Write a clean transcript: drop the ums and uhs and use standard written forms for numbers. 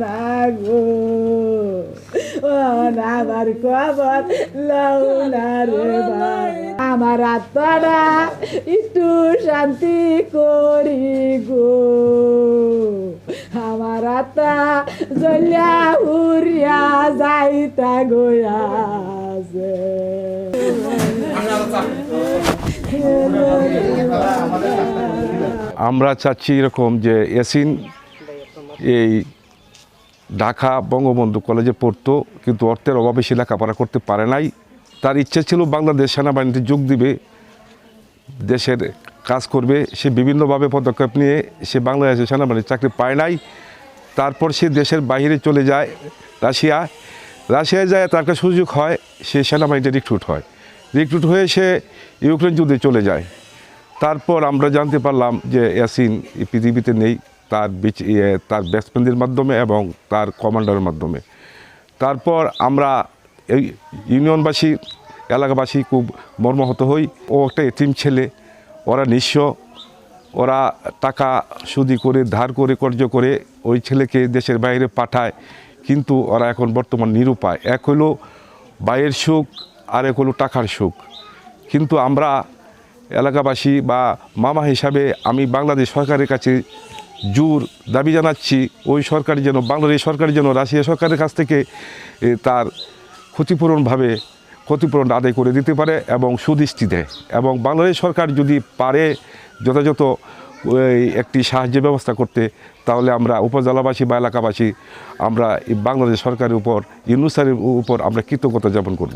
না গো আমার খবর লও না রে ভাই আমার আত্মাটা একটু শান্তি করি গো আমার আত্মা জ্বলিয়া উড়িয়া যাইতা গয়াছে আমরা চাচ্ছি এরকম যে ইয়াসিন এই ঢাকা বঙ্গবন্ধু কলেজে পড়তো, কিন্তু অর্থের অভাবে সে লেখাপড়া করতে পারে নাই। তার ইচ্ছে ছিল বাংলাদেশ সেনাবাহিনীতে যোগ দিবে, দেশের কাজ করবে। সে বিভিন্নভাবে পদক্ষেপ নিয়ে সে বাংলাদেশের সেনাবাহিনীর চাকরি পায় নাই। তারপর সে দেশের বাইরে চলে যায় রাশিয়ায় যায়, তার একটা সুযোগ হয়, সে সেনাবাহিনীতে রিক্রুট হয়। রিক্রুট হয়ে সে ইউক্রেন যুদ্ধে চলে যায়। তারপর আমরা জানতে পারলাম যে ইয়াসিন এই পৃথিবীতে নেই, তার ব্যাটসম্যানদের মাধ্যমে এবং তার কমান্ডারের মাধ্যমে। তারপর আমরা এই ইউনিয়নবাসী এলাকাবাসী খুব মর্মাহত হই। ও একটা এতিম ছেলে, ওরা নিঃস্ব, ওরা টাকা সুদি করে ধার করে কর্য করে ওই ছেলেকে দেশের বাইরে পাঠায়, কিন্তু ওরা এখন বর্তমান নিরুপায়। এক হলো ভাইয়ের সুখ, আর এক হলো টাকার সুখ। কিন্তু আমরা এলাকাবাসী বা মামা হিসাবে আমি বাংলাদেশ সরকারের কাছে জোর দাবি জানাচ্ছি, ওই সরকার যেন, বাংলাদেশ সরকার যেন রাশিয়া সরকারের কাছ থেকে তার ক্ষতিপূরণ আদায় করে দিতে পারে এবং সুদৃষ্টি দেয়। এবং বাংলাদেশ সরকার যদি পারে যথাযথ একটি সাহায্যের ব্যবস্থা করতে, তাহলে আমরা উপজেলাবাসী বা এলাকাবাসী আমরা বাংলাদেশ সরকারের উপর, ইউনূস স্যারের উপর আমরা কৃতজ্ঞতা জ্ঞাপন করব।